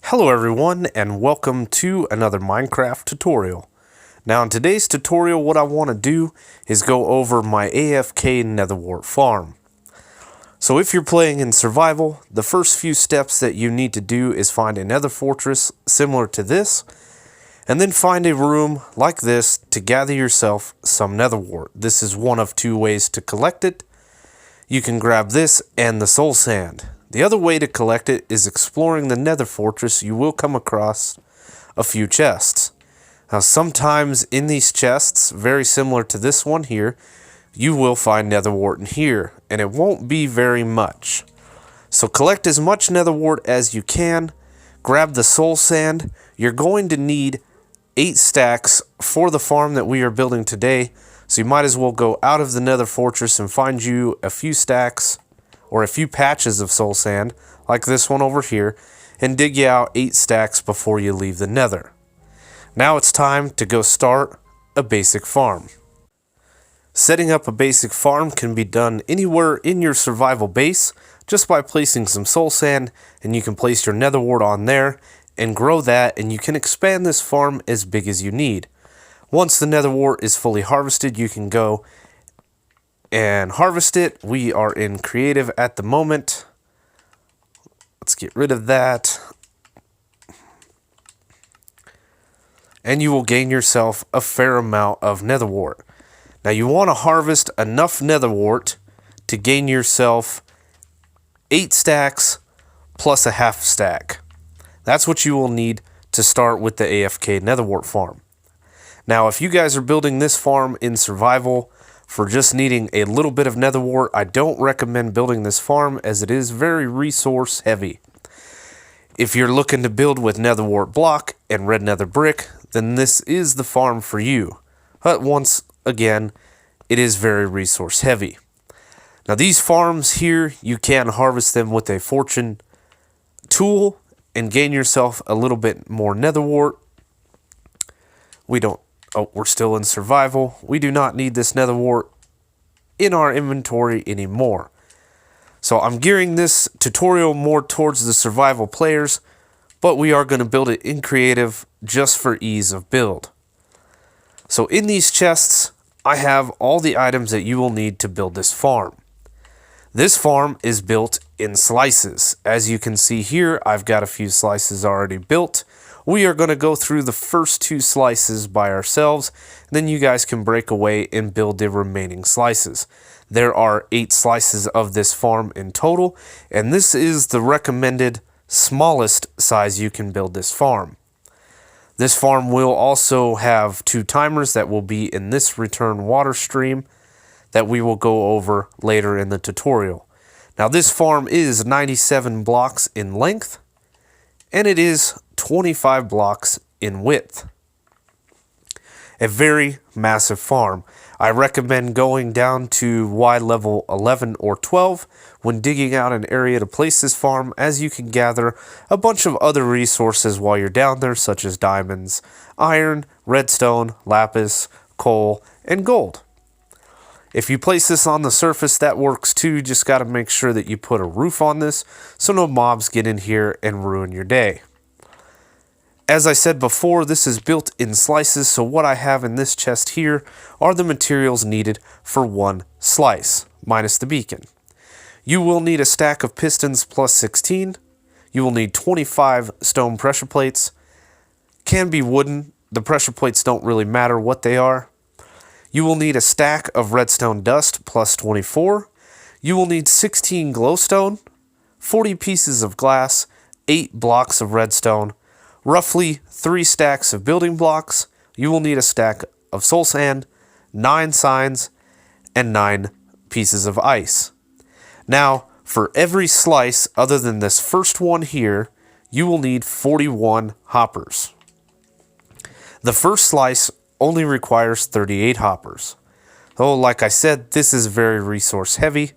Hello everyone and welcome to another Minecraft tutorial. Now in today's tutorial what I want to do is go over my AFK nether wart farm. So if you're playing in survival, the first few steps that you need to do is find a nether fortress similar to this, and then find a room like this to gather yourself some nether wart. This is one of two ways to collect it. You can grab this and the soul sand. The other way to collect it is exploring the nether fortress. You will come across a few chests. Now sometimes in these chests, very similar to this one here, you will find nether wart in here, and it won't be very much. So collect as much nether wart as you can, grab the soul sand. You're going to need 8 stacks for the farm that we are building today, so you might as well go out of the nether fortress and find you a few stacks or a few patches of soul sand, like this one over here, and dig you out 8 stacks before you leave the nether. Now it's time to go start a basic farm. Setting up a basic farm can be done anywhere in your survival base, just by placing some soul sand, and you can place your nether wart on there and grow that, and you can expand this farm as big as you need. Once the nether wart is fully harvested, you can go and harvest it. We are in creative at the moment. Let's get rid of that. And you will gain yourself a fair amount of nether wart. Now you want to harvest enough nether wart to gain yourself 8 stacks plus a half stack. That's what you will need to start with the AFK nether wart farm. Now if you guys are building this farm in survival for just needing a little bit of nether wart, I don't recommend building this farm as it is very resource heavy. If you're looking to build with nether wart block and red nether brick, then this is the farm for you. But once again, it is very resource heavy. Now these farms here, you can harvest them with a fortune tool and gain yourself a little bit more nether wart. We're still in survival. We do not need this nether wart in our inventory anymore. So I'm gearing this tutorial more towards the survival players, but we are going to build it in creative just for ease of build. So in these chests, I have all the items that you will need to build this farm. This farm is built in slices. As you can see here, I've got a few slices already built. We are going to go through the first 2 slices by ourselves, then you guys can break away and build the remaining slices. There are 8 slices of this farm in total, and this is the recommended smallest size you can build this farm. This farm will also have 2 timers that will be in this return water stream that we will go over later in the tutorial. Now this farm is 97 blocks in length, and it is 25 blocks in width. A very massive farm. I recommend going down to Y level 11 or 12 when digging out an area to place this farm, as you can gather a bunch of other resources while you're down there, such as diamonds, iron, redstone, lapis, coal, and gold. If you place this on the surface, that works too. Just got to make sure that you put a roof on this so no mobs get in here and ruin your day. As I said before, this is built in slices, so what I have in this chest here are the materials needed for 1 slice, minus the beacon. You will need a stack of pistons plus 16. You will need 25 stone pressure plates. Can be wooden. The pressure plates don't really matter what they are. You will need a stack of redstone dust plus 24. You will need 16 glowstone, 40 pieces of glass, 8 blocks of redstone, roughly 3 stacks of building blocks. You will need a stack of soul sand, 9 signs, and 9 pieces of ice. Now, for every slice other than this first one here, you will need 41 hoppers. The first slice only requires 38 hoppers. Oh, like I said, this is very resource heavy.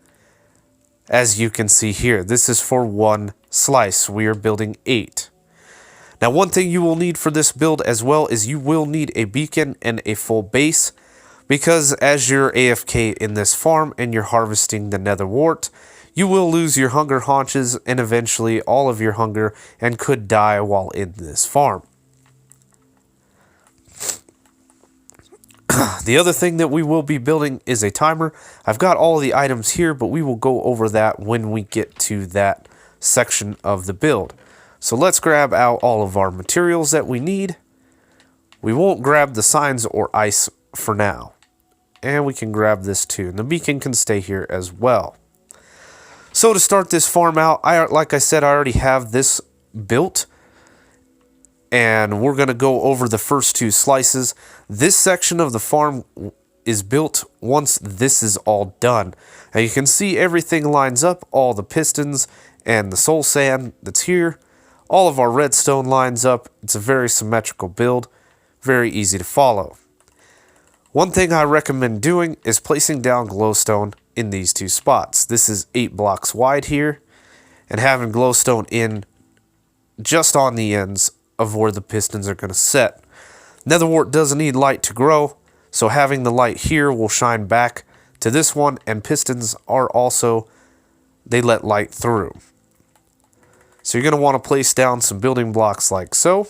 As you can see here, this is for 1 slice. We are building 8. Now one thing you will need for this build as well is you will need a beacon and a full base, because as you're AFK in this farm and you're harvesting the nether wart, you will lose your hunger haunches and eventually all of your hunger and could die while in this farm. The other thing that we will be building is a timer. I've got all the items here, but we will go over that when we get to that section of the build. So let's grab out all of our materials that we need. We won't grab the signs or ice for now. And we can grab this too. And the beacon can stay here as well. So to start this farm out, like I said, I already have this built. And we're going to go over the first two slices. This section of the farm is built once this is all done. Now you can see everything lines up, all the pistons and the soul sand that's here. All of our redstone lines up. It's a very symmetrical build, very easy to follow. One thing I recommend doing is placing down glowstone in these two spots. This is 8 blocks wide here, and having glowstone in just on the ends of where the pistons are going to set. Nether wart doesn't need light to grow, so having the light here will shine back to this one, and pistons are also, they let light through. So you're going to want to place down some building blocks like so.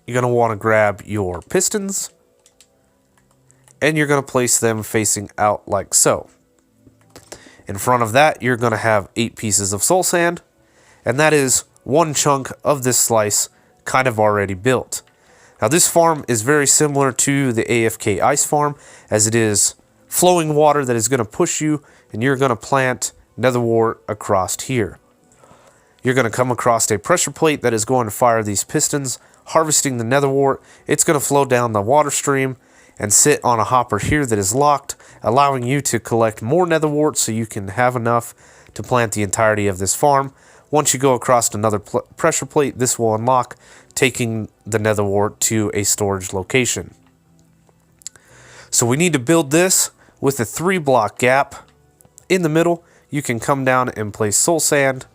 You're going to want to grab your pistons, and you're going to place them facing out like so. In front of that, you're going to have 8 pieces of soul sand, and that is one chunk of this slice kind of already built. Now this farm is very similar to the AFK ice farm, as it is flowing water that is going to push you, and you're going to plant nether wart across here. You're going to come across a pressure plate that is going to fire these pistons, harvesting the nether wart. It's going to flow down the water stream and sit on a hopper here that is locked, allowing you to collect more nether wart so you can have enough to plant the entirety of this farm. Once you go across another pressure plate, this will unlock, taking the nether wart to a storage location. So we need to build this with a 3-block gap. In the middle, you can come down and place soul sand,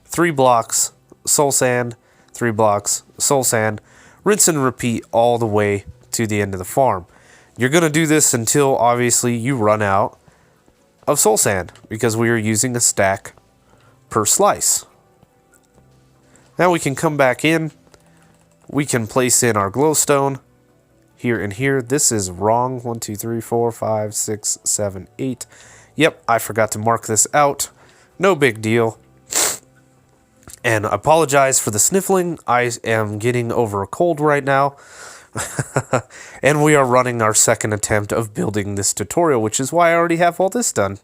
3 blocks, soul sand, 3 blocks, soul sand, rinse and repeat all the way to the end of the farm. You're going to do this until obviously you run out of soul sand, because we are using a stack per slice. Now we can come back in. We can place in our glowstone here and here. This is wrong. 1, 2, 3, 4, 5, 6, 7, 8. Yep, I forgot to mark this out. No big deal. And I apologize for the sniffling. I am getting over a cold right now. And we are running our second attempt of building this tutorial, which is why I already have all this done.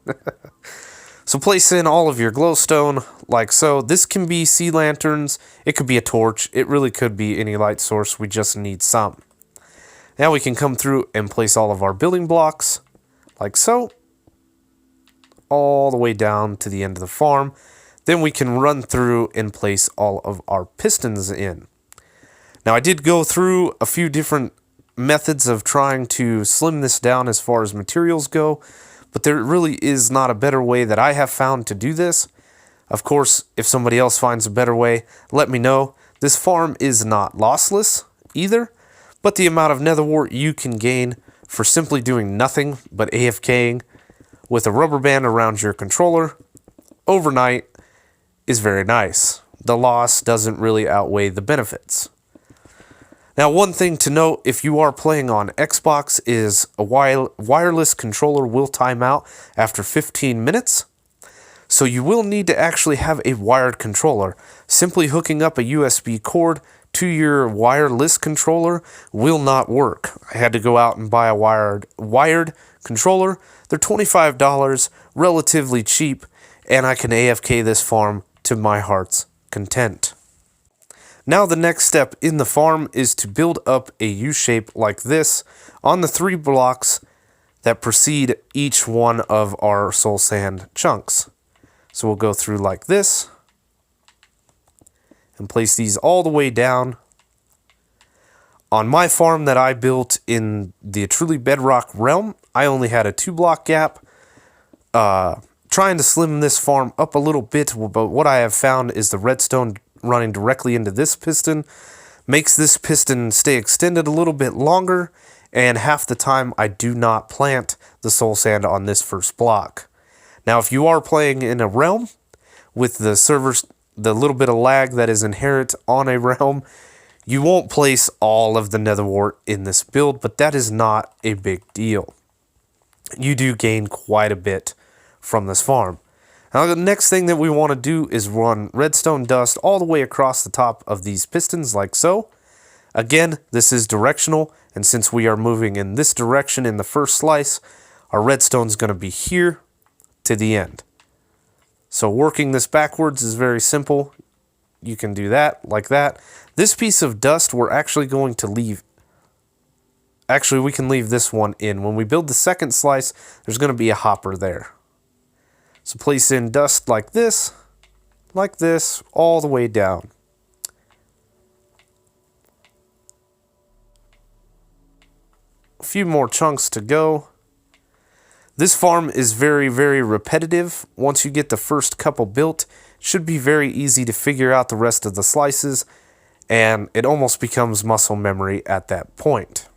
So place in all of your glowstone like so. This can be sea lanterns, it could be a torch, it really could be any light source, we just need some. Now we can come through and place all of our building blocks like so, all the way down to the end of the farm. Then we can run through and place all of our pistons in. Now I did go through a few different methods of trying to slim this down as far as materials go, but there really is not a better way that I have found to do this. Of course, if somebody else finds a better way, let me know. This farm is not lossless either, but the amount of nether wart you can gain for simply doing nothing but AFKing with a rubber band around your controller overnight is very nice. The loss doesn't really outweigh the benefits. Now, one thing to note if you are playing on Xbox is a wireless controller will time out after 15 minutes. So you will need to actually have a wired controller. Simply hooking up a USB cord to your wireless controller will not work. I had to go out and buy a wired controller. They're $25, relatively cheap, and I can AFK this farm to my heart's content. Now the next step in the farm is to build up a U-shape like this on the 3 blocks that precede each one of our soul sand chunks. So we'll go through like this and place these all the way down. On my farm that I built in the truly Bedrock realm, I only had a 2-block gap. Trying to slim this farm up a little bit, but what I have found is the redstone running directly into this piston makes this piston stay extended a little bit longer, and half the time I do not plant the soul sand on this first block. Now, if you are playing in a realm with the servers, the little bit of lag that is inherent on a realm, you won't place all of the nether wart in this build, but that is not a big deal. You do gain quite a bit from this farm. Now, the next thing that we want to do is run redstone dust all the way across the top of these pistons like so. Again, this is directional, and since we are moving in this direction in the first slice, our redstone is going to be here to the end. So working this backwards is very simple. You can do that like that. This piece of dust we're actually going to leave. Actually, we can leave this one in. When we build the second slice, there's going to be a hopper there. So place in dust like this, all the way down. A few more chunks to go. This farm is very, very repetitive. Once you get the first couple built, it should be very easy to figure out the rest of the slices, and it almost becomes muscle memory at that point.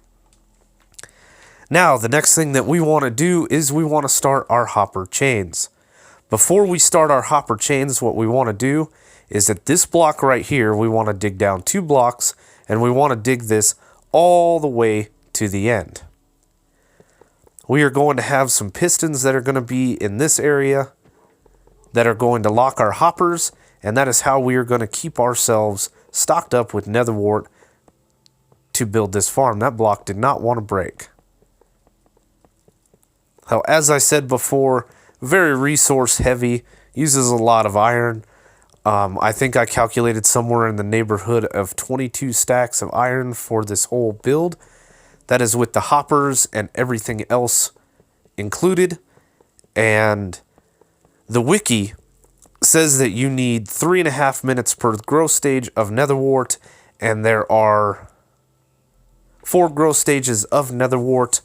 Now, the next thing that we want to do is we want to start our hopper chains. Before we start our hopper chains, what we want to do is at this block right here, we want to dig down 2 blocks, and we want to dig this all the way to the end. We are going to have some pistons that are going to be in this area that are going to lock our hoppers, and that is how we are going to keep ourselves stocked up with nether wart to build this farm. That block did not want to break. Now, as I said before, very resource heavy, uses a lot of iron. I think I calculated somewhere in the neighborhood of 22 stacks of iron for this whole build. That is with the hoppers and everything else included. And the wiki says that you need 3.5 minutes per growth stage of nether wart, and there are 4 growth stages of nether wart,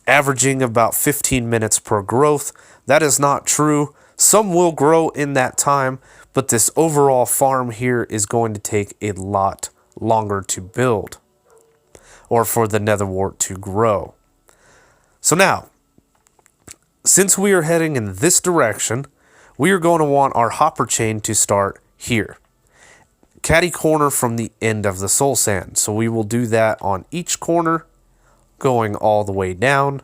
averaging about 15 minutes per growth. That is not true. Some will grow in that time, but this overall farm here is going to take a lot longer to build, or for the nether wart to grow. So now, since we are heading in this direction, we are going to want our hopper chain to start here, catty corner from the end of the soul sand. So we will do that on each corner, going all the way down,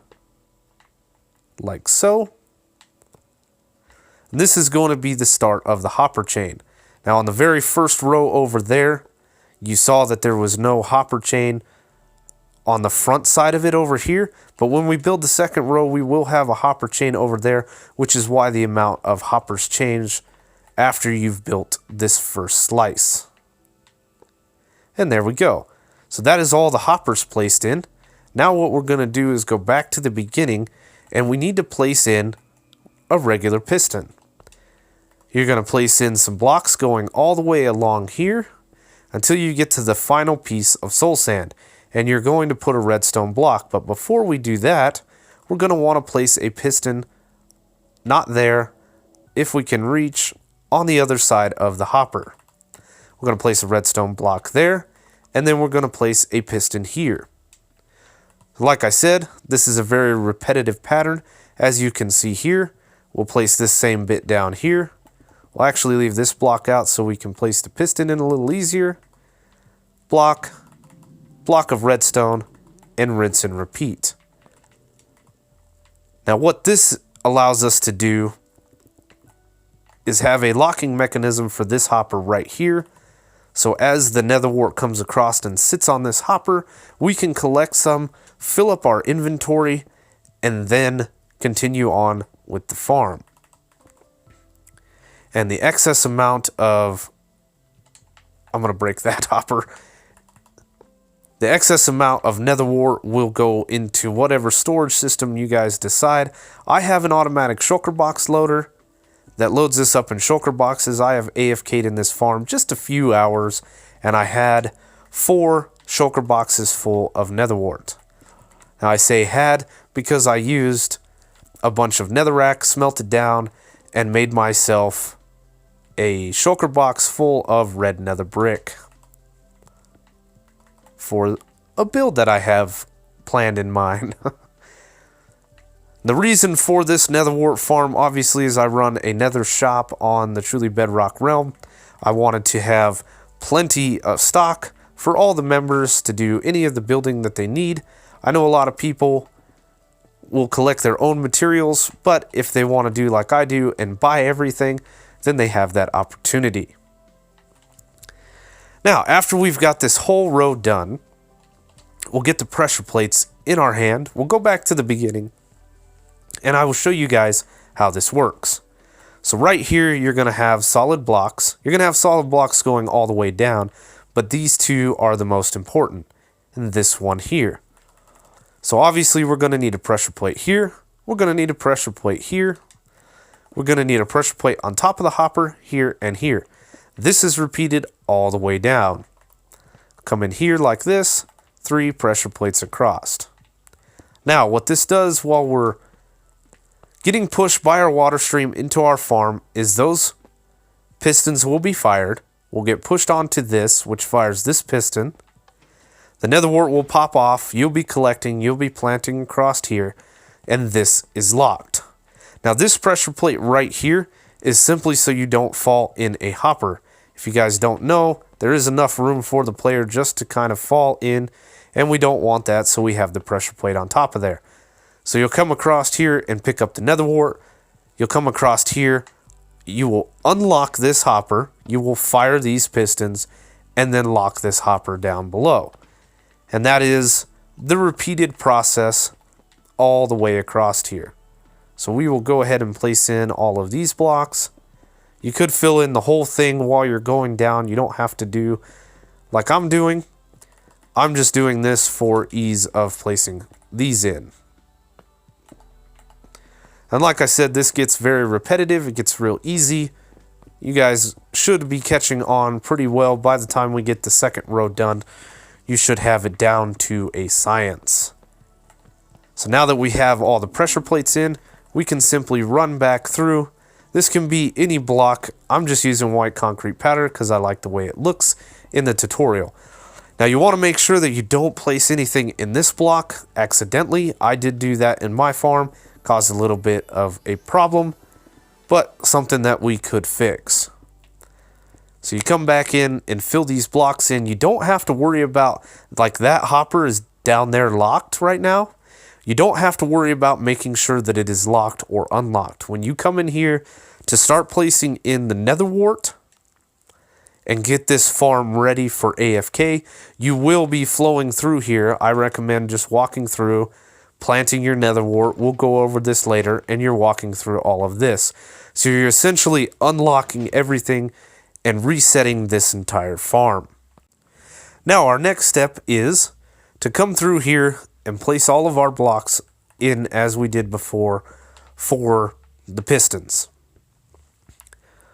like so. And this is going to be the start of the hopper chain. Now on the very first row over there, you saw that there was no hopper chain on the front side of it over here, but when we build the second row, we will have a hopper chain over there, which is why the amount of hoppers change after you've built this first slice. And there we go. So that is all the hoppers placed in. Now what we're going to do is go back to the beginning, and we need to place in a regular piston. You're going to place in some blocks going all the way along here until you get to the final piece of soul sand. And you're going to put a redstone block. But before we do that, we're going to want to place a piston, not there, if we can reach, on the other side of the hopper. We're going to place a redstone block there, and then we're going to place a piston here. Like I said, this is a very repetitive pattern. As you can see here, we'll place this same bit down here. We'll actually leave this block out so we can place the piston in a little easier. Block of redstone, and rinse and repeat. Now what this allows us to do is have a locking mechanism for this hopper right here. So as the nether wart comes across and sits on this hopper, we can collect some, fill up our inventory, and then continue on with the farm. And the excess amount of, I'm going to break that hopper. The excess amount of nether wart will go into whatever storage system you guys decide. I have an automatic shulker box loader that loads this up in shulker boxes. I have AFK'd in this farm just a few hours, and I had 4 shulker boxes full of nether wart. Now I say had because I used a bunch of netherrack, smelted down, and made myself a shulker box full of red nether brick for a build that I have planned in mind. The reason for this nether wart farm obviously is I run a nether shop on the Truly Bedrock realm. I wanted to have plenty of stock for all the members to do any of the building that they need. I know a lot of people will collect their own materials, but if they want to do like I do and buy everything, then they have that opportunity. Now, after we've got this whole row done, we'll get the pressure plates in our hand. We'll go back to the beginning, and I will show you guys how this works. So right here, you're going to have solid blocks. You're going to have solid blocks going all the way down, but these two are the most important, and this one here. So obviously, we're going to need a pressure plate here. We're going to need a pressure plate here. We're going to need a pressure plate on top of the hopper here and here. This is repeated all the way down. Come in here like this, 3 pressure plates across. Now, what this does while we're getting pushed by our water stream into our farm is those pistons will be fired. We'll get pushed onto this, which fires this piston. The nether wart will pop off. You'll be collecting. You'll be planting across here. And this is locked. Now, this pressure plate right here is simply so you don't fall in a hopper. If you guys don't know, there is enough room for the player just to kind of fall in, and we don't want that, so we have the pressure plate on top of there. So you'll come across here and pick up the nether wart. You'll come across here. You will unlock this hopper. You will fire these pistons and then lock this hopper down below. And that is the repeated process all the way across here. So we will go ahead and place in all of these blocks. You could fill in the whole thing while you're going down. You don't have to do like I'm doing. I'm just doing this for ease of placing these in. And like I said, this gets very repetitive. It gets real easy. You guys should be catching on pretty well. By the time we get the second row done, you should have it down to a science. So now that we have all the pressure plates in, we can simply run back through. This can be any block. I'm just using white concrete powder because I like the way it looks in the tutorial. Now you want to make sure that you don't place anything in this block accidentally. I did do that in my farm. Caused a little bit of a problem, but something that we could fix. So you come back in and fill these blocks in. You don't have to worry about, like that hopper is down there locked right now. You don't have to worry about making sure that it is locked or unlocked. When you come in here to start placing in the nether wart and get this farm ready for AFK, you will be flowing through here. I recommend just walking through, planting your nether wart. We'll go over this later, and you're walking through all of this. So you're essentially unlocking everything and resetting this entire farm. Now our next step is to come through here and place all of our blocks in as we did before for the pistons.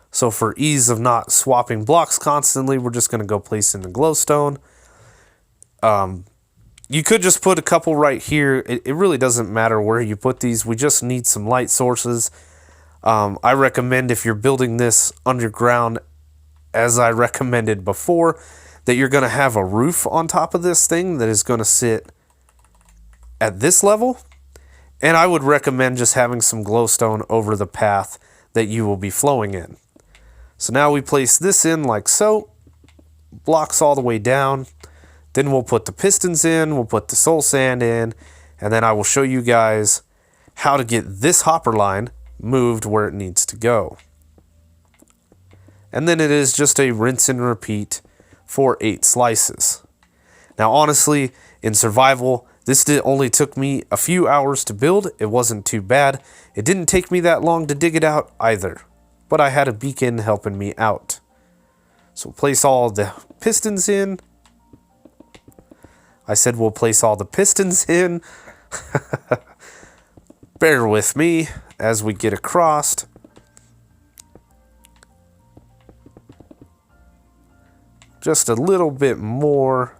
So for ease of not swapping blocks constantly, we're just going to go place in the glowstone. You could just put a couple right here. It really doesn't matter where you put these. We just need some light sources. I recommend if you're building this underground, as I recommended before, that you're going to have a roof on top of this thing that is going to sit at this level. And I would recommend just having some glowstone over the path that you will be flowing in. So now we place this in like so. Blocks all the way down. Then we'll put the pistons in, we'll put the soul sand in, and then I will show you guys how to get this hopper line moved where it needs to go. And then it is just a rinse and repeat for 8 slices. Now honestly, in survival, this only took me a few hours to build. It wasn't too bad. It didn't take me that long to dig it out either, but I had a beacon helping me out. So place all the pistons in. I said we'll place all the pistons in. Bear with me as we get across. Just a little bit more.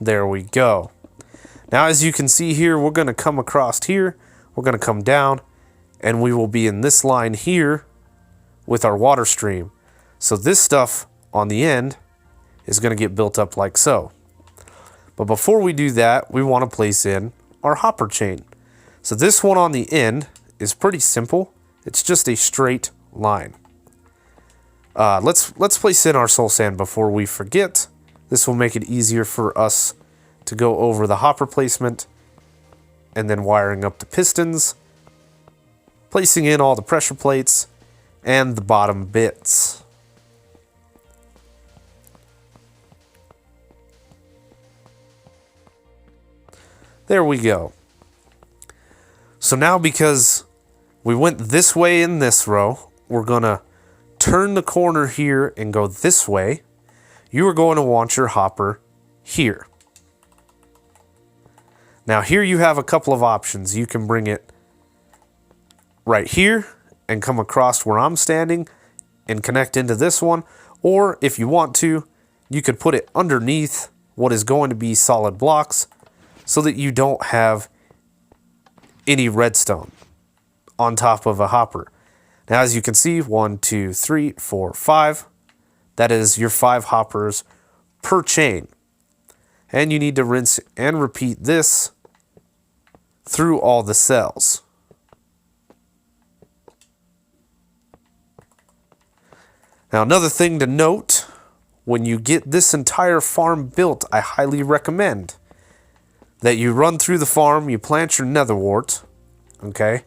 There we go. Now as you can see here, we're going to come across here. We're going to come down, and we will be in this line here with our water stream. So this stuff on the end is going to get built up like so. But before we do that, we want to place in our hopper chain. So this one on the end is pretty simple. It's just a straight line. Let's place in our soul sand before we forget. This will make it easier for us to go over the hopper placement and then wiring up the pistons, placing in all the pressure plates and the bottom bits. There we go. So now, because we went this way in this row, we're gonna turn the corner here and go this way. You are going to want your hopper here. Now here you have a couple of options. You can bring it right here and come across where I'm standing and connect into this one. Or if you want to, you could put it underneath what is going to be solid blocks so that you don't have any redstone on top of a hopper. Now, as you can see, 1, 2, 3, 4, 5. That is your 5 hoppers per chain. And you need to rinse and repeat this through all the cells. Now, another thing to note, when you get this entire farm built, I highly recommend that you run through the farm, you plant your nether wart, okay?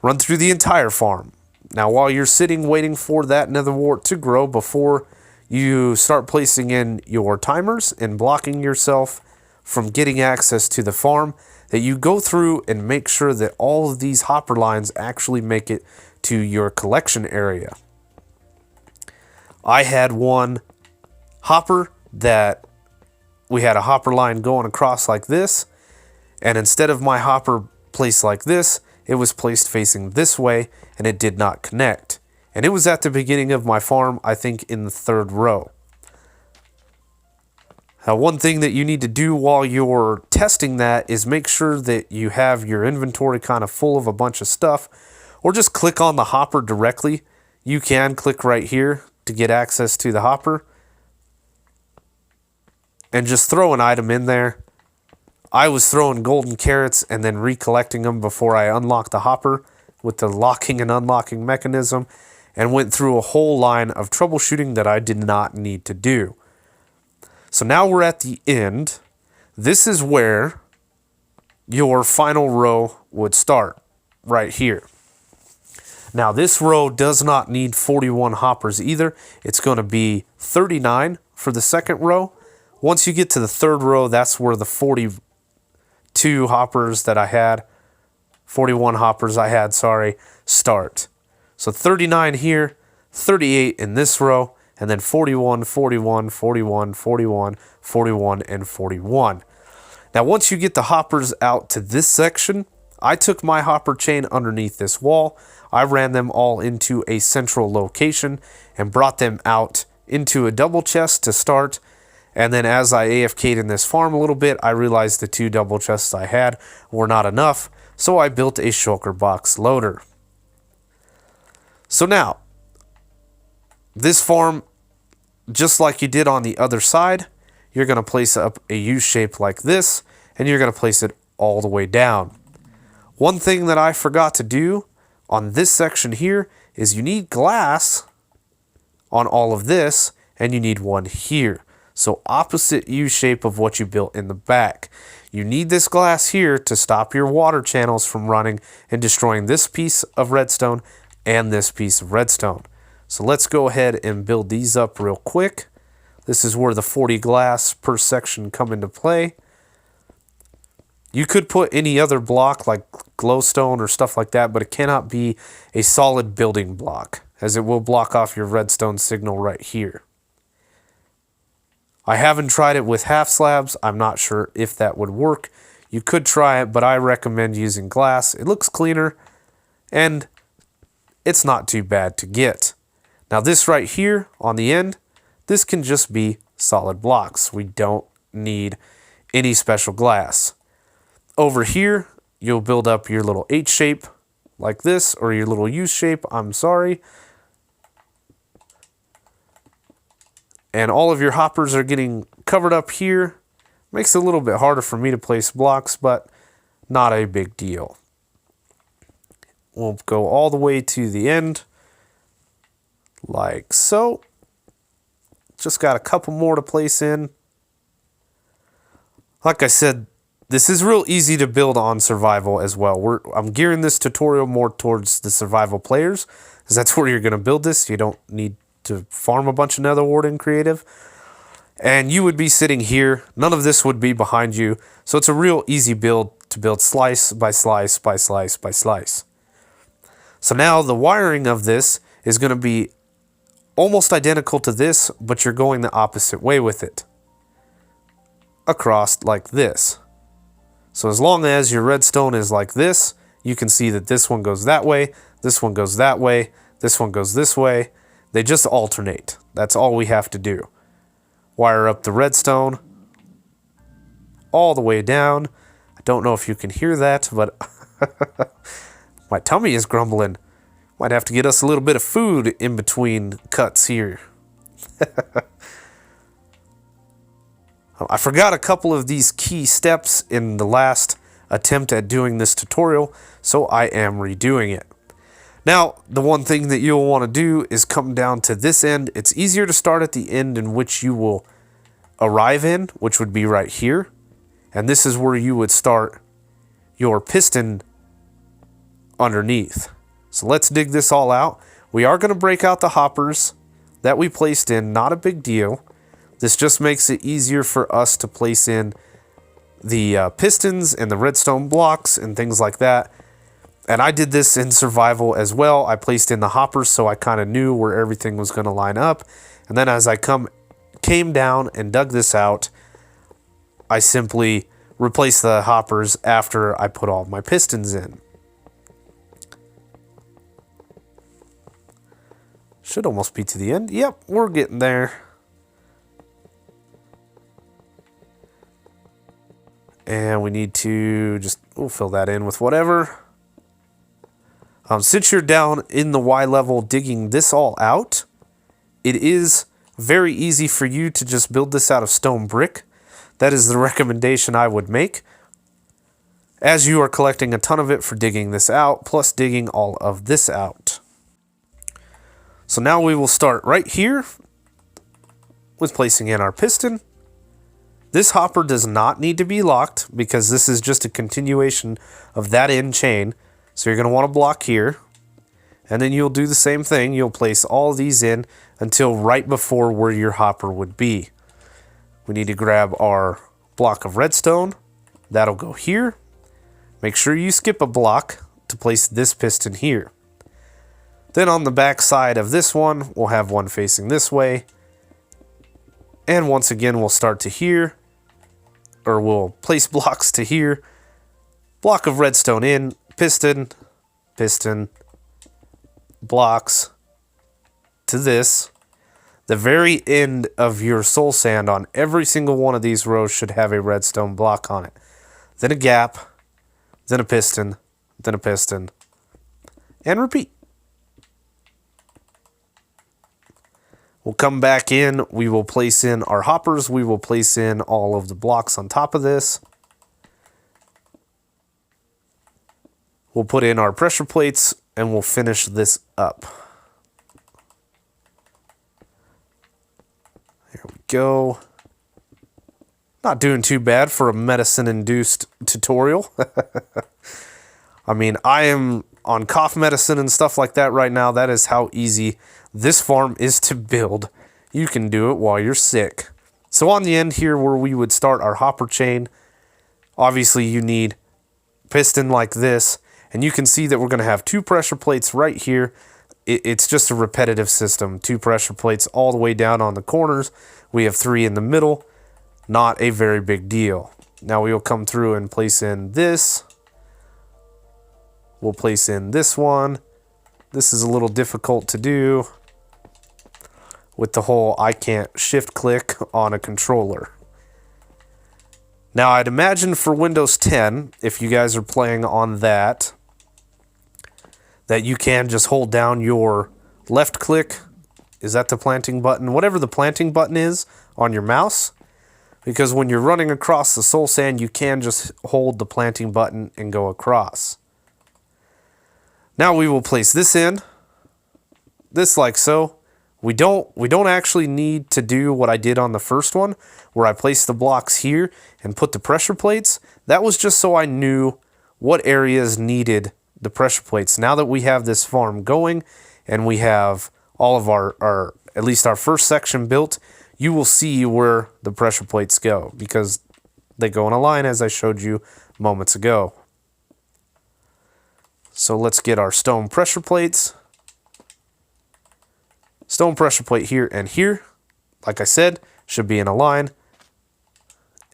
Run through the entire farm. Now, while you're sitting waiting for that nether wart to grow before you start placing in your timers and blocking yourself from getting access to the farm, that you go through and make sure that all of these hopper lines actually make it to your collection area. I had one hopper that we had a hopper line going across like this, and instead of my hopper placed like this, it was placed facing this way, and it did not connect. And it was at the beginning of my farm, I think in the 3rd row. Now, one thing that you need to do while you're testing that is make sure that you have your inventory kind of full of a bunch of stuff, or just click on the hopper directly. You can click right here to get access to the hopper, and just throw an item in there. I was throwing golden carrots and then recollecting them before I unlocked the hopper with the locking and unlocking mechanism, and went through a whole line of troubleshooting that I did not need to do. So now we're at the end. This is where your final row would start, right here. Now this row does not need 41 hoppers either. It's going to be 39 for the 2nd row. Once you get to the 3rd row, that's where the 42 hoppers that I had, 41 hoppers I had, sorry, start. So 39 here, 38 in this row, and then 41, 41, 41, 41, 41, and 41. Now, once you get the hoppers out to this section, I took my hopper chain underneath this wall. I ran them all into a central location and brought them out into a double chest to start. And then as I AFK'd in this farm a little bit, I realized the 2 double chests I had were not enough, so I built a shulker box loader. So now, this farm, just like you did on the other side, you're going to place up a U shape like this, and you're going to place it all the way down. One thing that I forgot to do on this section here is you need glass on all of this, and you need one here. So opposite U shape of what you built in the back. You need this glass here to stop your water channels from running and destroying this piece of redstone and this piece of redstone. So let's go ahead and build these up real quick. This is where the 40 glass per section come into play. You could put any other block like glowstone or stuff like that, but it cannot be a solid building block, as it will block off your redstone signal right here. I haven't tried it with half slabs. I'm not sure if that would work. You could try it, but I recommend using glass. It looks cleaner, and it's not too bad to get. Now this right here on the end, this can just be solid blocks. We don't need any special glass. Over here, you'll build up your little H shape like this, or your little U shape, I'm sorry. And all of your hoppers are getting covered up here Makes it a little bit harder for me to place blocks, but not a big deal. We'll go all the way to the end, like so. Just got a couple more to place in. Like I said, this is real easy to build on survival as well. I'm gearing this tutorial more towards the survival players, because that's where you're going to build this. You don't need to farm a bunch of nether wart in creative. And you would be sitting here. None of this would be behind you. So it's a real easy build to build slice by slice by slice by slice. So now the wiring of this is going to be almost identical to this, but you're going the opposite way with it. Across like this. So as long as your redstone is like this, you can see that this one goes that way, this one goes that way, this one goes this way. They just alternate. That's all we have to do. Wire up the redstone all the way down. I don't know if you can hear that, but my tummy is grumbling. Might have to get us a little bit of food in between cuts here. I forgot a couple of these key steps in the last attempt at doing this tutorial, so I am redoing it. Now, the one thing that you'll want to do is come down to this end. It's easier to start at the end in which you will arrive in, which would be right here. And this is where you would start your piston underneath. So let's dig this all out. We are going to break out the hoppers that we placed in, not a big deal. This just makes it easier for us to place in the pistons and the redstone blocks and things like that. And I did this in survival as well. I placed in the hoppers so I kind of knew where everything was going to line up. And then as I came down and dug this out, I simply replaced the hoppers after I put all my pistons in. Should almost be to the end. Yep, we're getting there. And we need to we'll fill that in with whatever. Since you're down in the Y level digging this all out, it is very easy for you to just build this out of stone brick. That is the recommendation I would make, as you are collecting a ton of it for digging this out, plus digging all of this out. So now we will start right here with placing in our piston. This hopper does not need to be locked because this is just a continuation of that end chain. So you're going to want to block here. And then you'll do the same thing. You'll place all these in until right before where your hopper would be. We need to grab our block of redstone. That'll go here. Make sure you skip a block to place this piston here. Then on the back side of this one, we'll have one facing this way. And once again, we'll start to here. Or we'll place blocks to here. Block of redstone in. Piston. Piston. Blocks to this. The very end of your soul sand on every single one of these rows should have a redstone block on it. Then a gap. Then a piston. Then a piston. And repeat. We'll come back in. We will place in our hoppers. We will place in all of the blocks on top of this. We'll put in our pressure plates and we'll finish this up. There we go. Not doing too bad for a medicine-induced tutorial. I mean, I am on cough medicine and stuff like that right now. That is how easy this farm is to build. You can do it while you're sick. So on the end here where we would start our hopper chain, obviously you need piston like this. And you can see that we're going to have two pressure plates right here. It's just a repetitive system. Two pressure plates all the way down on the corners. We have three in the middle. Not a very big deal. Now we will come through and place in this. We'll place in this one. This is a little difficult to do with the whole I can't shift click on a controller. Now I'd imagine for Windows 10, if you guys are playing on that you can just hold down your left click. Is that the planting button? Whatever the planting button is on your mouse. because when you're running across the soul sand, you can just hold the planting button and go across. Now we will place this in, this like so. We don't actually need to do what I did on the first one, where I placed the blocks here and put the pressure plates. That was just so I knew what areas needed the pressure plates. Now that we have this farm going and we have all of our at least our first section built, you will see where the pressure plates go because they go in a line as I showed you moments ago. So let's get our stone pressure plates. Stone pressure plate here and here, like I said, should be in a line.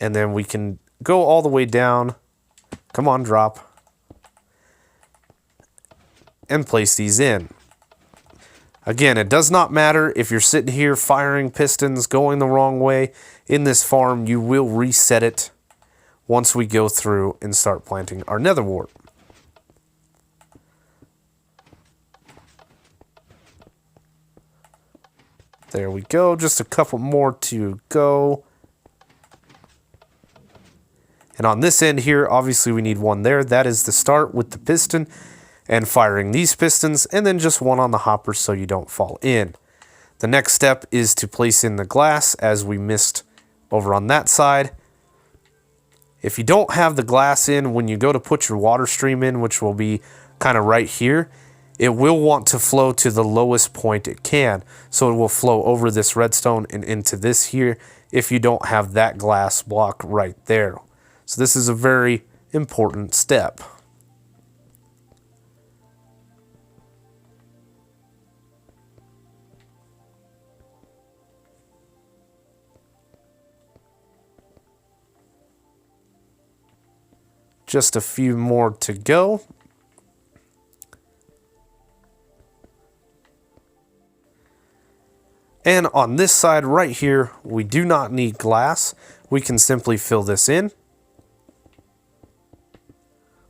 And then we can go all the way down. Come on, drop. And place these in. Again, it does not matter if you're sitting here firing pistons going the wrong way. In this farm, you will reset it once we go through and start planting our nether wart. There we go, just a couple more to go. And on this end here, obviously we need one there. That is the start with the piston and firing these pistons, and then just one on the hopper so you don't fall in. The next step is to place in the glass as we missed over on that side. If you don't have the glass in, when you go to put your water stream in, which will be kind of right here, it will want to flow to the lowest point it can. So it will flow over this redstone and into this here if you don't have that glass block right there. So this is a very important step. Just a few more to go. And on this side right here, we do not need glass. We can simply fill this in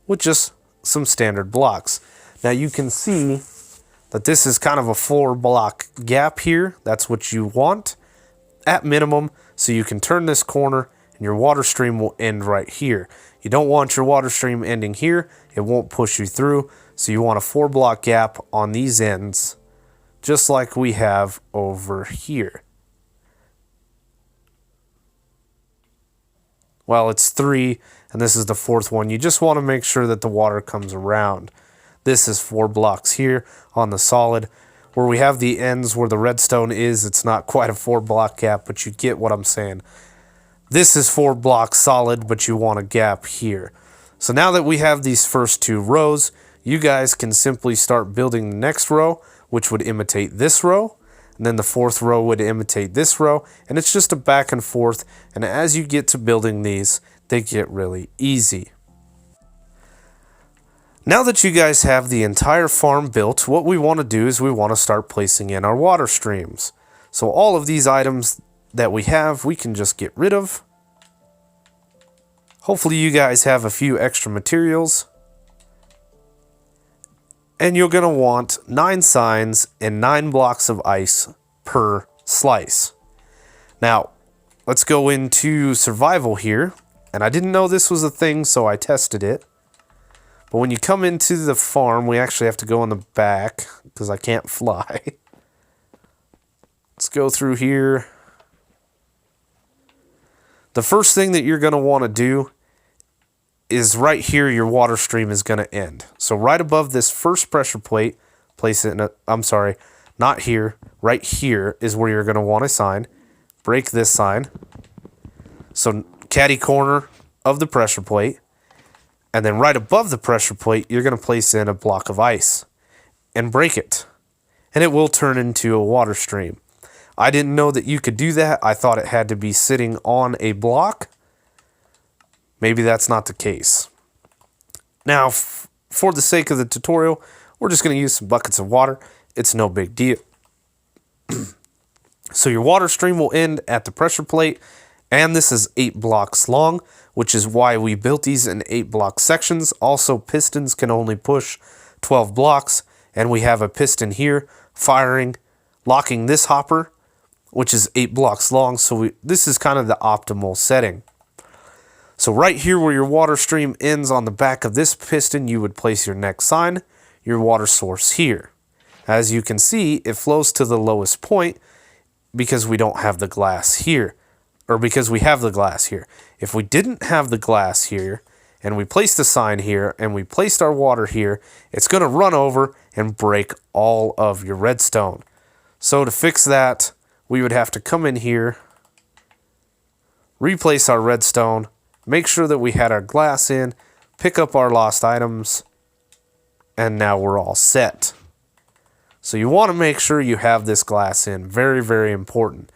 with just some standard blocks. Now you can see that this is kind of a 4-block gap here. That's what you want at minimum, so you can turn this corner and your water stream will end right here. You don't want your water stream ending here. It won't push you through, so you want a 4-block gap on these ends, just like we have over here. Well, it's 3, and this is the 4th one. You just want to make sure that the water comes around. This is 4 blocks here on the solid. Where we have the ends where the redstone is, it's not quite a 4-block gap, but you get what I'm saying. This is 4 blocks solid, but you want a gap here. So now that we have these first 2 rows, you guys can simply start building the next row, which would imitate this row, and then the 4th row would imitate this row, and it's just a back and forth, and as you get to building these, they get really easy. Now that you guys have the entire farm built, what we want to do is we want to start placing in our water streams. So all of these items that we have, we can just get rid of. Hopefully you guys have a few extra materials. And you're going to want 9 signs and 9 blocks of ice per slice. Now, let's go into survival here. And I didn't know this was a thing, so I tested it. But when you come into the farm, we actually have to go in the back because I can't fly. Let's go through here. The first thing that you're going to want to do is right here, your water stream is going to end. So right above this first pressure plate, place it in a, I'm sorry, not here, right here is where you're going to want a sign. Break this sign. So caddy corner of the pressure plate. And then right above the pressure plate, you're going to place in a block of ice and break it. And it will turn into a water stream. I didn't know that you could do that. I thought it had to be sitting on a block. Maybe that's not the case. Now, for the sake of the tutorial, we're just going to use some buckets of water. It's no big deal. So your water stream will end at the pressure plate, and this is 8 blocks long, which is why we built these in 8-block sections. Also, pistons can only push 12 blocks, and we have a piston here firing, locking this hopper which is 8 blocks long. So this is kind of the optimal setting. So right here where your water stream ends on the back of this piston, you would place your next sign, your water source here. As you can see, it flows to the lowest point because we don't have the glass here, or because we have the glass here. If we didn't have the glass here, and we placed a sign here, and we placed our water here, it's going to run over and break all of your redstone. So to fix that, we would have to come in here, replace our redstone, make sure that we had our glass in, pick up our lost items, and now we're all set. So you want to make sure you have this glass in. Very, very important.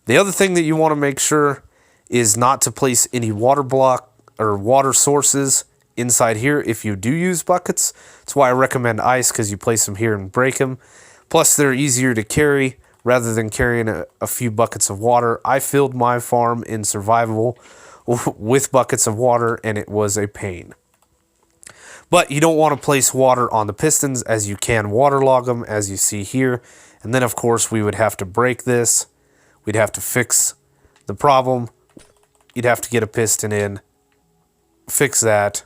The other thing that you want to make sure is not to place any water block or water sources inside here if you do use buckets. That's why I recommend ice, because you place them here and break them. Plus, they're easier to carry rather than carrying a few buckets of water. I filled my farm in survival with buckets of water, and it was a pain. But you don't want to place water on the pistons, as you can waterlog them, as you see here. And then, of course, we would have to break this. We'd have to fix the problem. You'd have to get a piston in, fix that,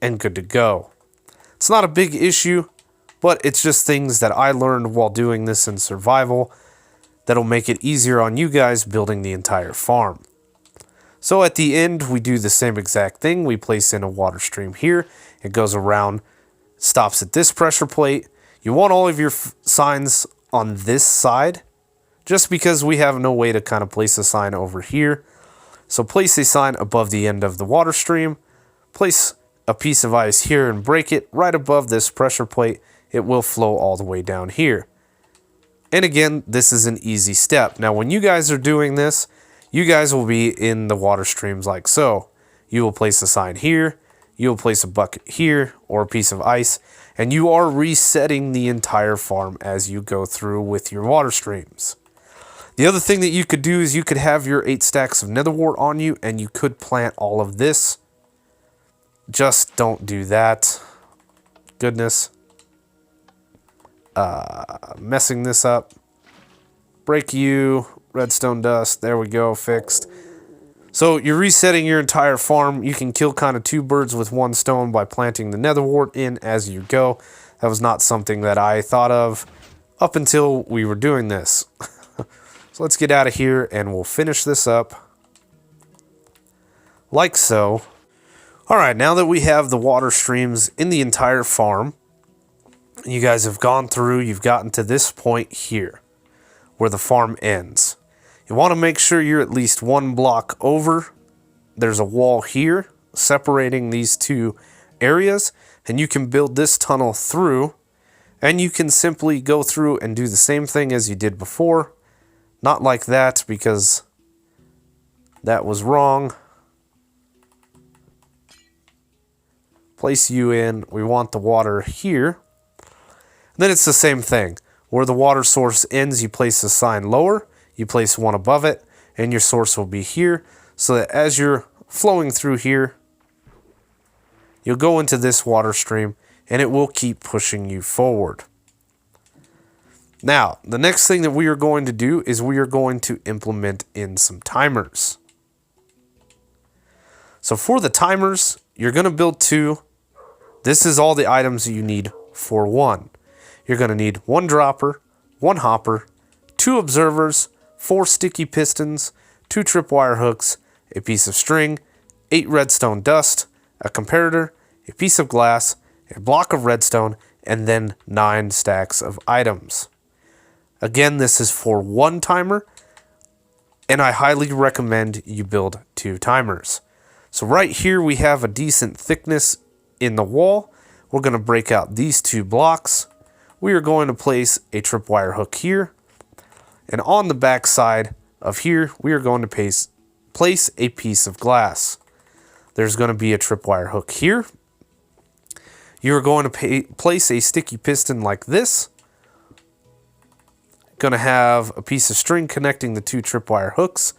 and good to go. It's not a big issue, but it's just things that I learned while doing this in survival that'll make it easier on you guys building the entire farm. So at the end, we do the same exact thing. We place in a water stream here. It goes around, stops at this pressure plate. You want all of your signs on this side, just because we have no way to kind of place a sign over here. So place a sign above the end of the water stream. Place a piece of ice here and break it right above this pressure plate. It will flow all the way down here. And again, this is an easy step. Now, when you guys are doing this, you guys will be in the water streams like so. You will place a sign here, you will place a bucket here, or a piece of ice, and you are resetting the entire farm as you go through with your water streams. The other thing that you could do is you could have your 8 stacks of nether wart on you, and you could plant all of this. Just don't do that. Goodness. Messing this up. Break you. Redstone dust, there we go, fixed. So you're resetting your entire farm. You can kill kind of 2 birds with 1 stone by planting the nether wart in as you go. That was not something that I thought of up until we were doing this. So let's get out of here and we'll finish this up like so. Alright, now that we have the water streams in the entire farm, you guys have gone through, you've gotten to this point here where the farm ends. You want to make sure you're at least 1 block over. There's a wall here separating these 2 areas, and you can build this tunnel through, and you can simply go through and do the same thing as you did before. Not like that, because that was wrong. Place you in. We want the water here. Then it's the same thing. Where the water source ends, you place a sign lower, you place 1 above it, and your source will be here, so that as you're flowing through here, you'll go into this water stream, and it will keep pushing you forward. Now, the next thing that we are going to do is we are going to implement in some timers. So for the timers, you're going to build 2. This is all the items you need for 1. You're going to need 1 dropper, 1 hopper, 2 observers, 4 sticky pistons, 2 tripwire hooks, a piece of string, 8 redstone dust, a comparator, a piece of glass, a block of redstone, and then 9 stacks of items. Again, this is for 1 timer, and I highly recommend you build 2 timers. So right here we have a decent thickness in the wall. We're going to break out these 2 blocks. We are going to place a tripwire hook here, and on the back side of here, we are going to place a piece of glass. There's going to be a tripwire hook here. You're going to place a sticky piston like this. Going to have a piece of string connecting the 2 tripwire hooks.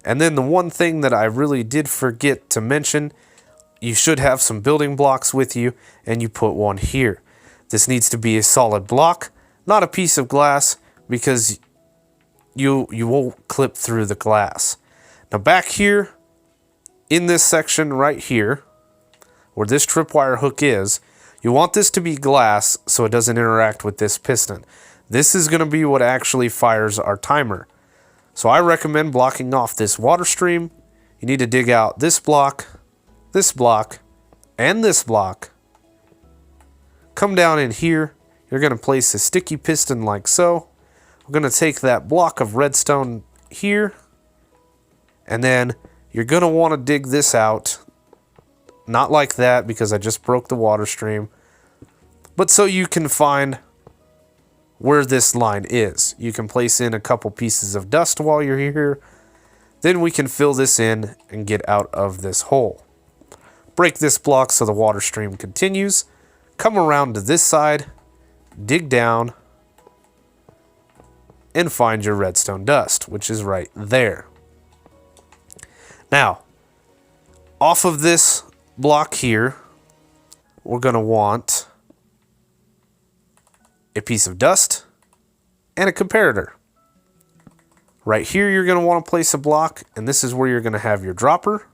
And then the one thing that I really did forget to mention, you should have some building blocks with you, and you put 1 here. This needs to be a solid block, not a piece of glass, because you won't clip through the glass. Now back here in this section right here, where this tripwire hook is, you want this to be glass so it doesn't interact with this piston. This is going to be what actually fires our timer. So I recommend blocking off this water stream. You need to dig out this block, and this block. Come down in here. You're going to place a sticky piston like so. We're going to take that block of redstone here, and then you're going to want to dig this out. Not like that, because I just broke the water stream, but so you can find where this line is. You can place in a couple pieces of dust while you're here. Then we can fill this in and get out of this hole. Break this block so the water stream continues. Come around to this side, dig down, and find your redstone dust, which is right there. Now, off of this block here, we're going to want a piece of dust and a comparator. Right here, you're going to want to place a block, and this is where you're going to have your dropper.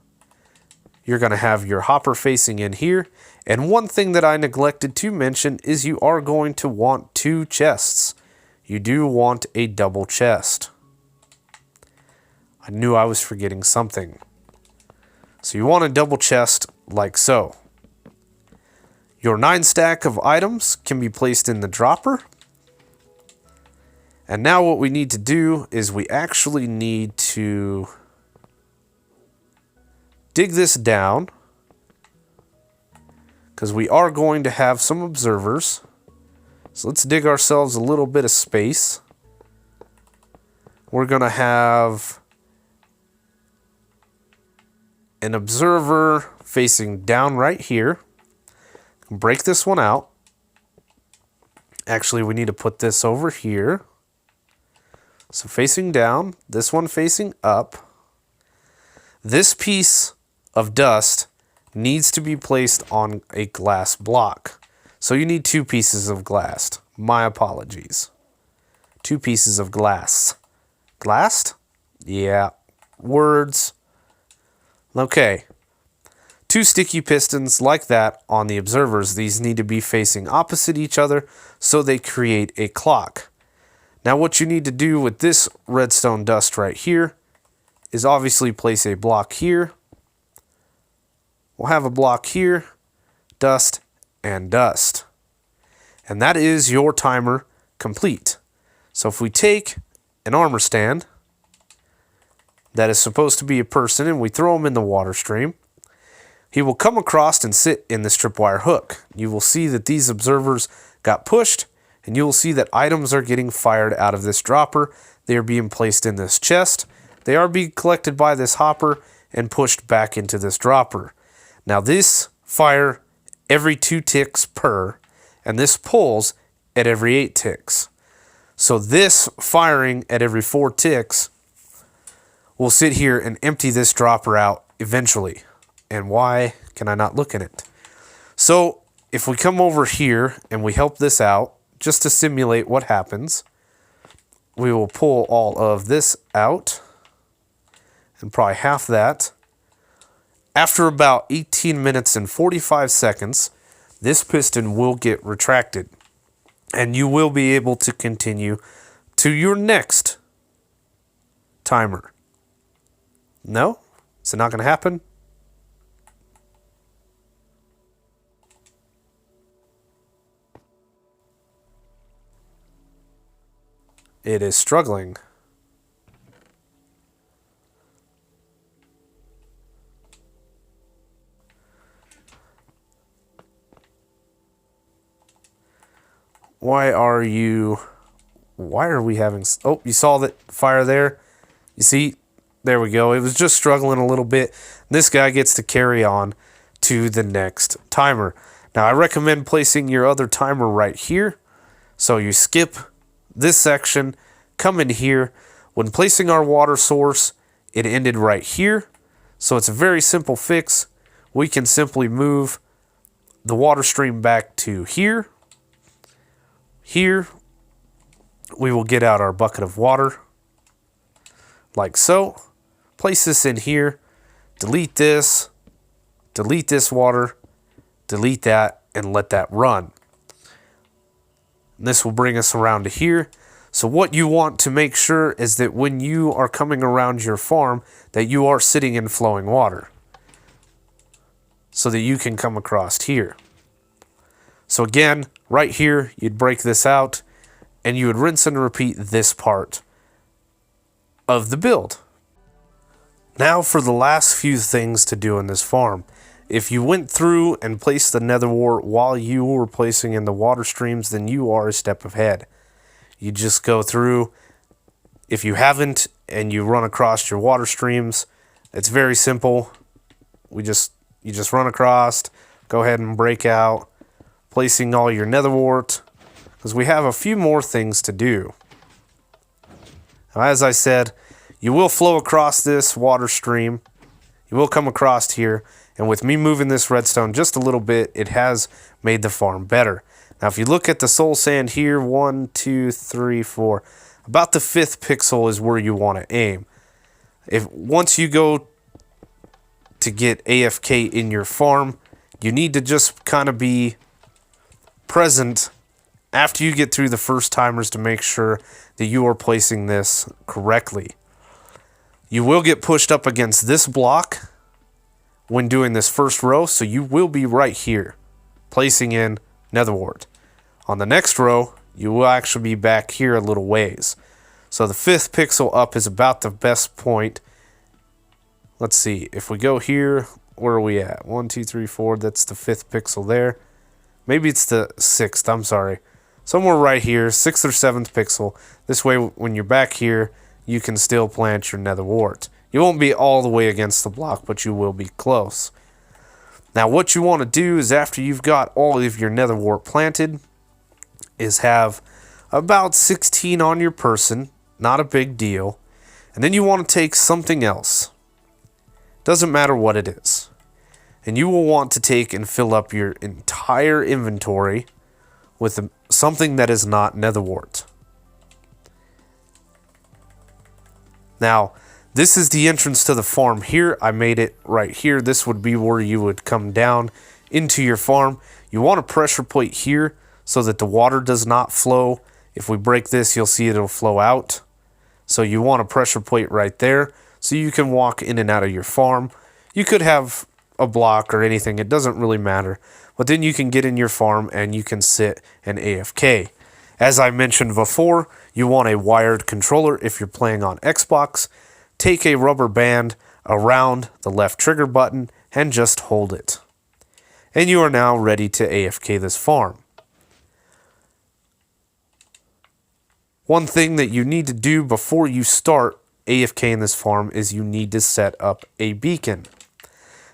You're going to have your hopper facing in here. And one thing that I neglected to mention is you are going to want 2 chests. You do want a double chest. I knew I was forgetting something. So you want a double chest like so. Your 9 stack of items can be placed in the dropper. And now what we need to do is we actually need to dig this down, because we are going to have some observers. So let's dig ourselves a little bit of space. We're going to have an observer facing down right here. Break this one out. Actually, we need to put this over here. So facing down, this one facing up. This piece of dust needs to be placed on a glass block. So you need 2 pieces of glass. My apologies. 2 pieces of glass. Glassed? Yeah. Words. Okay. 2 sticky pistons like that on the observers. These need to be facing opposite each other so they create a clock. Now what you need to do with this redstone dust right here is obviously place a block here. We'll have a block here, dust, and dust. And that is your timer complete. So if we take an armor stand that is supposed to be a person and we throw him in the water stream, he will come across and sit in this tripwire hook. You will see that these observers got pushed, and you will see that items are getting fired out of this dropper. They are being placed in this chest. They are being collected by this hopper and pushed back into this dropper. Now this fire every 2 ticks per, and this pulls at every 8 ticks. So this firing at every 4 ticks will sit here and empty this dropper out eventually. And why can I not look at it? So if we come over here and we help this out, just to simulate what happens, we will pull all of this out, and probably half that. After about 18 minutes and 45 seconds, this piston will get retracted, and you will be able to continue to your next timer. No? Is it not going to happen? It is struggling. Why are we having... Oh, you saw that fire there? You see? There we go. It was just struggling a little bit. This guy gets to carry on to the next timer. Now, I recommend placing your other timer right here. So you skip this section, come in here. When placing our water source, it ended right here. So it's a very simple fix. We can simply move the water stream back to here. Here, we will get out our bucket of water. like so. Place this in here, delete this water, delete that, and let that run. And this will bring us around to here. So what you want to make sure is that when you are coming around your farm, that you are sitting in flowing water, so that you can come across here. So again, right here, you'd break this out, and you would rinse and repeat this part of the build. Now for the last few things to do in this farm. If you went through and placed the nether wart while you were placing in the water streams, then you are a step ahead. You just go through. If you haven't and you run across your water streams, it's very simple. You just run across, go ahead and break out, placing all your nether wart, because we have a few more things to do. Now, as I said, you will flow across this water stream. You will come across here, and with me moving this redstone just a little bit, it has made the farm better. Now, if you look at the soul sand here, 1, 2, 3, 4, about the 5th pixel is where you want to aim. Once you go to get AFK in your farm, you need to just kind of be present after you get through the first timers to make sure that you are placing this correctly. You will get pushed up against this block when doing this first row, so you will be right here, placing in nether wart. On the next row, you will actually be back here a little ways. So the 5th pixel up is about the best point. Let's see, if we go here, where are we at? 1, 2, 3, 4, that's the 5th pixel there. Maybe it's the 6th, I'm sorry. Somewhere right here, 6th or 7th pixel. This way, when you're back here, you can still plant your nether wart. You won't be all the way against the block, but you will be close. Now, what you want to do is after you've got all of your nether wart planted, is have about 16 on your person, not a big deal. And then you want to take something else. Doesn't matter what it is. And you will want to take and fill up your entire inventory with something that is not nether wart. Now, this is the entrance to the farm here. I made it right here. This would be where you would come down into your farm. You want a pressure plate here so that the water does not flow. If we break this, you'll see it'll flow out. So you want a pressure plate right there so you can walk in and out of your farm. You could have a block or anything. It doesn't really matter. But then you can get in your farm and you can sit and AFK. As I mentioned before, you want a wired controller if you're playing on Xbox. Take a rubber band around the left trigger button and just hold it. And you are now ready to AFK this farm. One thing that you need to do before you start AFKing this farm is you need to set up a beacon.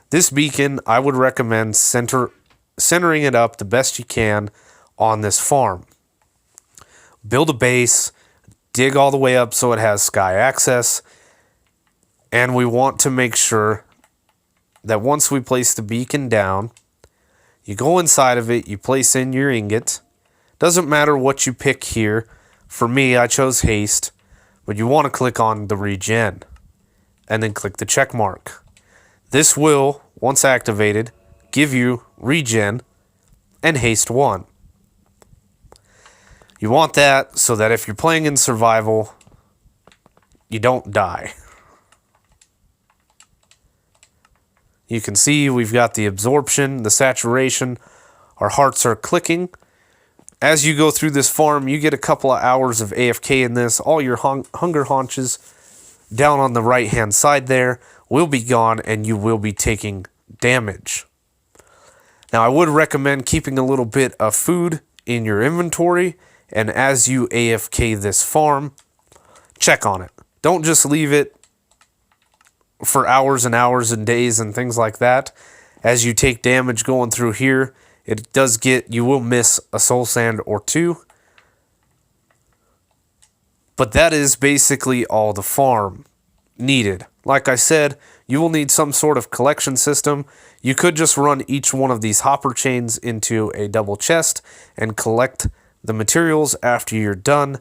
This beacon, I would recommend centering it up the best you can on this farm. Build a base, dig all the way up so it has sky access, and we want to make sure that once we place the beacon down, you go inside of it, you place in your ingot. Doesn't matter what you pick here. For me, I chose haste, but you want to click on the regen and then click the check mark. This will, once activated, give you regen and haste 1. You want that so that if you're playing in survival, you don't die. You can see we've got the absorption, the saturation. Our hearts are clicking. As you go through this farm, you get a couple of hours of AFK in this. All your hunger haunches down on the right-hand side there will be gone, and you will be taking damage. Now, I would recommend keeping a little bit of food in your inventory, and as you AFK this farm, check on it. Don't just leave it for hours and hours and days and things like that. As you take damage going through here, you will miss a soul sand or 2. But that is basically all the farm needed. Like I said, you will need some sort of collection system. You could just run each one of these hopper chains into a double chest and collect the materials after you're done.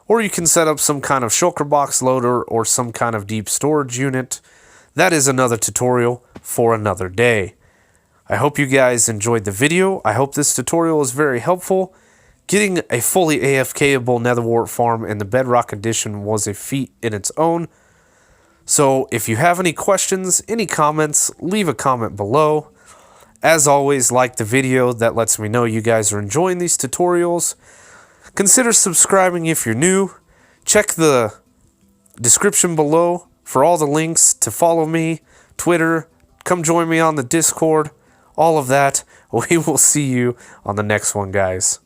or you can set up some kind of shulker box loader or some kind of deep storage unit. That is another tutorial for another day. I hope you guys enjoyed the video. I hope this tutorial was very helpful. Getting a fully AFKable nether wart farm in the Bedrock Edition was a feat in its own. So if you have any questions, any comments, leave a comment below. As always, like the video. That lets me know you guys are enjoying these tutorials. Consider subscribing if you're new. Check the description below for all the links to follow me, Twitter, come join me on the Discord, all of that. We will see you on the next one, guys.